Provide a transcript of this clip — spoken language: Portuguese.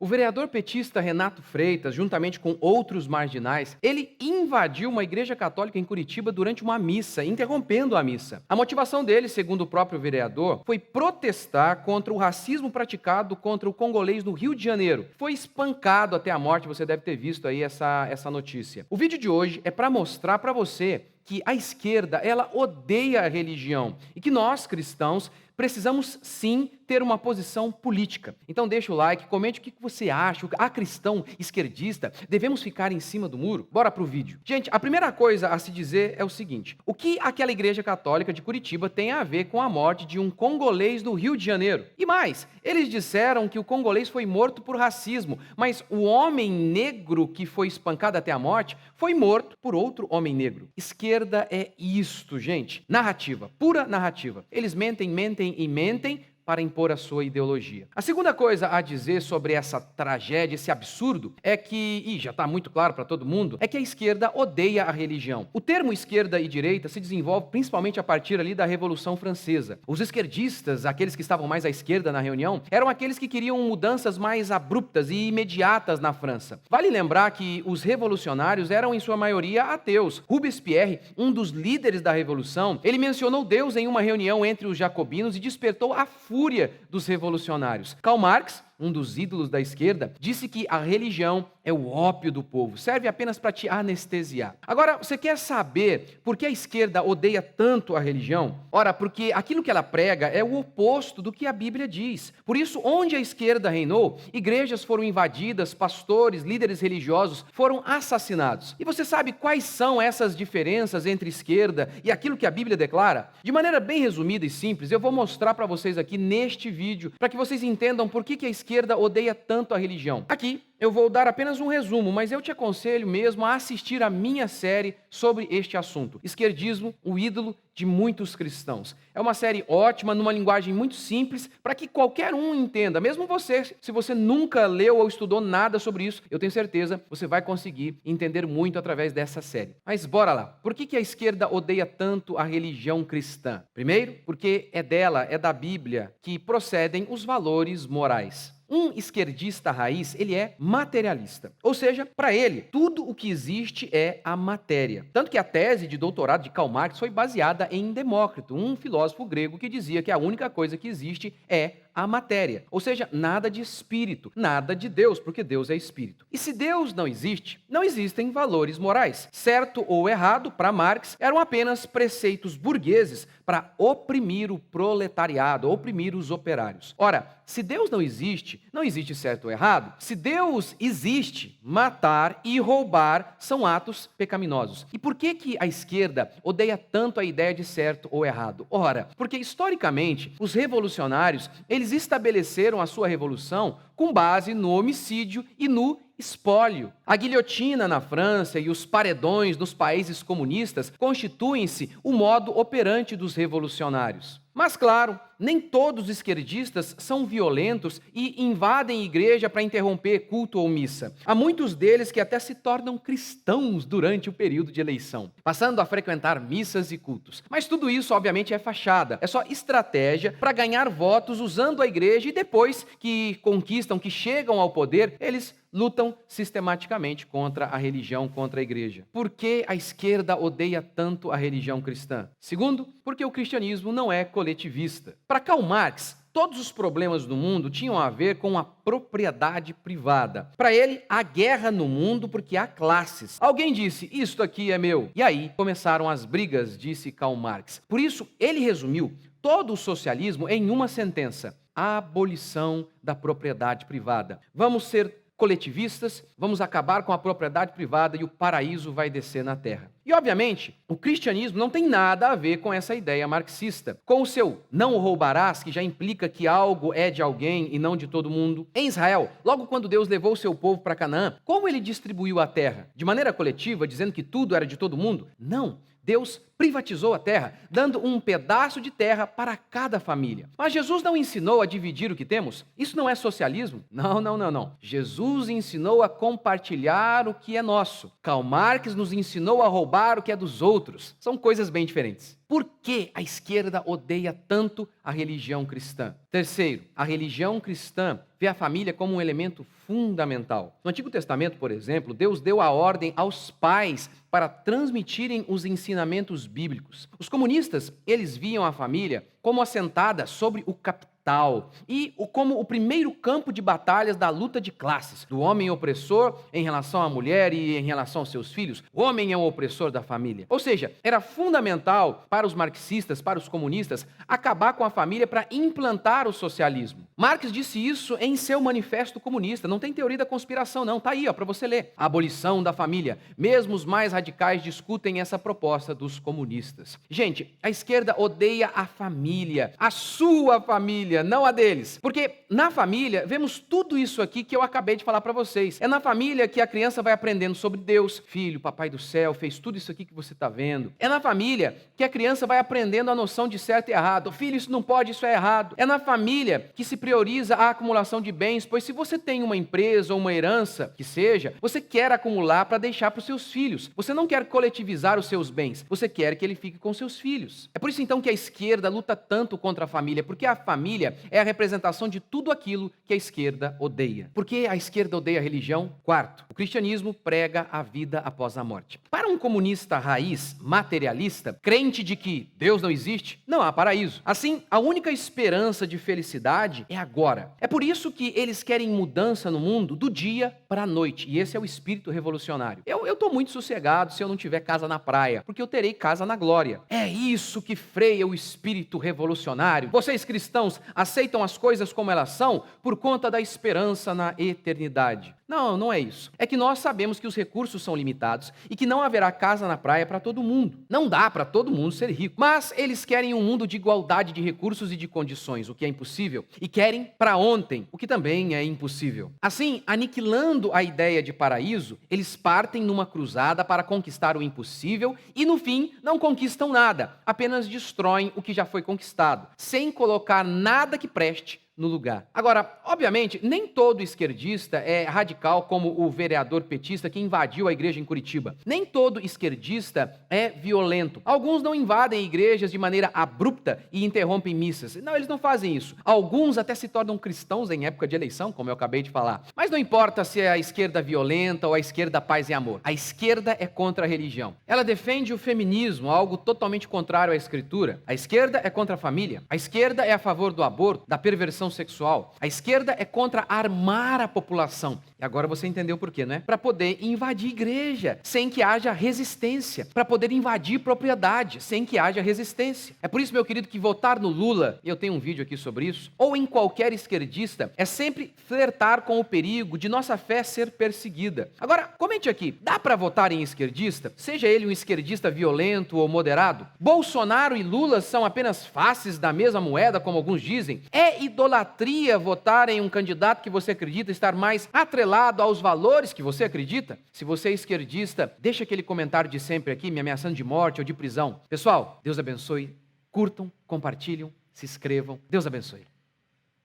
O vereador petista Renato Freitas, juntamente com outros marginais, ele invadiu uma igreja católica em Curitiba durante uma missa, interrompendo a missa. A motivação dele, segundo o próprio vereador, foi protestar contra o racismo praticado contra o congolês no Rio de Janeiro. Foi espancado até a morte, você deve ter visto aí essa notícia. O vídeo de hoje é para mostrar para você que a esquerda, ela odeia a religião e que nós, cristãos, precisamos sim ter uma posição política. Então deixa o like, comente o que você acha. A cristão esquerdista, devemos ficar em cima do muro? Bora pro vídeo. Gente, a primeira coisa a se dizer é o seguinte: o que aquela igreja católica de Curitiba tem a ver com a morte de um congolês do Rio de Janeiro? E mais, eles disseram que o congolês foi morto por racismo, mas o homem negro que foi espancado até a morte foi morto por outro homem negro. Esquerda é isto, gente. Narrativa, pura narrativa. Eles mentem, mentem e mentem para impor a sua ideologia. A segunda coisa a dizer sobre essa tragédia, esse absurdo, é que, e já está muito claro para todo mundo, é que a esquerda odeia a religião. O termo esquerda e direita se desenvolve principalmente a partir ali da Revolução Francesa. Os esquerdistas, aqueles que estavam mais à esquerda na reunião, eram aqueles que queriam mudanças mais abruptas e imediatas na França. Vale lembrar que os revolucionários eram em sua maioria ateus. Robespierre, um dos líderes da Revolução, ele mencionou Deus em uma reunião entre os jacobinos e despertou a fúria dos revolucionários. Karl Marx, um dos ídolos da esquerda, disse que a religião é o ópio do povo, serve apenas para te anestesiar. Agora, você quer saber por que a esquerda odeia tanto a religião? Ora, porque aquilo que ela prega é o oposto do que a Bíblia diz. Por isso, onde a esquerda reinou, igrejas foram invadidas, pastores, líderes religiosos foram assassinados. E você sabe quais são essas diferenças entre esquerda e aquilo que a Bíblia declara? De maneira bem resumida e simples, eu vou mostrar para vocês aqui neste vídeo, para que vocês entendam por que a esquerda odeia tanto a religião. Aqui eu vou dar apenas um resumo, mas eu te aconselho mesmo a assistir a minha série sobre este assunto. Esquerdismo, o ídolo de muitos cristãos. É uma série ótima, numa linguagem muito simples, para que qualquer um entenda. Mesmo você, se você nunca leu ou estudou nada sobre isso, eu tenho certeza, você vai conseguir entender muito através dessa série. Mas bora lá. Por que a esquerda odeia tanto a religião cristã? Primeiro, porque é dela, é da Bíblia, que procedem os valores morais. Um esquerdista raiz, ele é materialista. Ou seja, para ele, tudo o que existe é a matéria. Tanto que a tese de doutorado de Karl Marx foi baseada em Demócrito, um filósofo grego que dizia que a única coisa que existe é a matéria. Ou seja, nada de espírito, nada de Deus, porque Deus é espírito. E se Deus não existe, não existem valores morais. Certo ou errado, para Marx, eram apenas preceitos burgueses para oprimir o proletariado, oprimir os operários. Ora, se Deus não existe certo ou errado. Se Deus existe, matar e roubar são atos pecaminosos. E por que a esquerda odeia tanto a ideia de certo ou errado? Ora, porque historicamente, os revolucionários, eles estabeleceram a sua revolução com base no homicídio e no espólio. A guilhotina na França e os paredões nos países comunistas constituem-se o modo operante dos revolucionários. Mas, claro, nem todos os esquerdistas são violentos e invadem igreja para interromper culto ou missa. Há muitos deles que até se tornam cristãos durante o período de eleição, passando a frequentar missas e cultos. Mas tudo isso, obviamente, é fachada. É só estratégia para ganhar votos usando a igreja e depois que conquistam, que chegam ao poder, eles lutam sistematicamente contra a religião, contra a igreja. Por que a esquerda odeia tanto a religião cristã? Segundo, porque o cristianismo não é coletivista. Para Karl Marx, todos os problemas do mundo tinham a ver com a propriedade privada. Para ele, há guerra no mundo porque há classes. Alguém disse, isto aqui é meu. E aí começaram as brigas, disse Karl Marx. Por isso, ele resumiu todo o socialismo em uma sentença: a abolição da propriedade privada. Vamos ser coletivistas, vamos acabar com a propriedade privada e o paraíso vai descer na terra. E, obviamente, o cristianismo não tem nada a ver com essa ideia marxista. Com o seu não roubarás, que já implica que algo é de alguém e não de todo mundo. Em Israel, logo quando Deus levou o seu povo para Canaã, como ele distribuiu a terra? De maneira coletiva, dizendo que tudo era de todo mundo? Não. Deus privatizou a terra, dando um pedaço de terra para cada família. Mas Jesus não ensinou a dividir o que temos? Isso não é socialismo? Não. Jesus ensinou a compartilhar o que é nosso. Karl Marx nos ensinou a roubar o que é dos outros. São coisas bem diferentes. Por que a esquerda odeia tanto a religião cristã? Terceiro, a religião cristã vê a família como um elemento fundamental. No Antigo Testamento, por exemplo, Deus deu a ordem aos pais para transmitirem os ensinamentos bíblicos. Os comunistas, eles viam a família como assentada sobre o capital e como o primeiro campo de batalhas da luta de classes, do homem opressor em relação à mulher e em relação aos seus filhos. O homem é o opressor da família. Ou seja, era fundamental para os marxistas, para os comunistas, acabar com a família para implantar o socialismo. Marx disse isso em seu manifesto comunista. Não tem teoria da conspiração, não. Está aí, para você ler. A abolição da família. Mesmo os mais radicais discutem essa proposta dos comunistas. Gente, a esquerda odeia a família, a sua família, não a deles. Porque na família, vemos tudo isso aqui que eu acabei de falar para vocês. É na família que a criança vai aprendendo sobre Deus. Filho, papai do céu, fez tudo isso aqui que você está vendo. É na família que a criança vai aprendendo a noção de certo e errado. Filho, isso não pode, isso é errado. É na família que se prioriza a acumulação de bens, pois se você tem uma empresa ou uma herança, que seja, você quer acumular para deixar para os seus filhos. Você não quer coletivizar os seus bens, você quer que ele fique com seus filhos. É por isso então que a esquerda luta tanto contra a família, porque a família é a representação de tudo aquilo que a esquerda odeia. Por que a esquerda odeia a religião? Quarto, o cristianismo prega a vida após a morte. Para um comunista raiz, materialista, crente de que Deus não existe, não há paraíso. Assim, a única esperança de felicidade é agora. É por isso que eles querem mudança no mundo do dia para a noite, e esse é o espírito revolucionário. Eu estou muito sossegado se eu não tiver casa na praia, porque eu terei casa na glória. É isso que freia o espírito revolucionário. Vocês cristãos aceitam as coisas como elas são por conta da esperança na eternidade. Não, não é isso. É que nós sabemos que os recursos são limitados e que não haverá casa na praia para todo mundo. Não dá para todo mundo ser rico. Mas eles querem um mundo de igualdade de recursos e de condições, o que é impossível, e querem para ontem, o que também é impossível. Assim, aniquilando a ideia de paraíso, eles partem numa cruzada para conquistar o impossível e, no fim, não conquistam nada, apenas destroem o que já foi conquistado, sem colocar nada que preste no lugar. Agora, obviamente, nem todo esquerdista é radical como o vereador petista que invadiu a igreja em Curitiba. Nem todo esquerdista é violento. Alguns não invadem igrejas de maneira abrupta e interrompem missas. Não, eles não fazem isso. Alguns até se tornam cristãos em época de eleição, como eu acabei de falar. Mas não importa se é a esquerda violenta ou a esquerda paz e amor. A esquerda é contra a religião. Ela defende o feminismo, algo totalmente contrário à escritura. A esquerda é contra a família. A esquerda é a favor do aborto, da perversão sexual. A esquerda é contra armar a população. E agora você entendeu por quê, né? Para poder invadir igreja, sem que haja resistência. Para poder invadir propriedade, sem que haja resistência. É por isso, meu querido, que votar no Lula, eu tenho um vídeo aqui sobre isso, ou em qualquer esquerdista, é sempre flertar com o perigo de nossa fé ser perseguida. Agora, comente aqui, dá para votar em esquerdista? Seja ele um esquerdista violento ou moderado? Bolsonaro e Lula são apenas faces da mesma moeda, como alguns dizem? É idolatria votar em um candidato que você acredita estar mais atrelado aos valores que você acredita? Se você é esquerdista, deixa aquele comentário de sempre aqui, me ameaçando de morte ou de prisão. Pessoal, Deus abençoe. Curtam, compartilham, se inscrevam. Deus abençoe.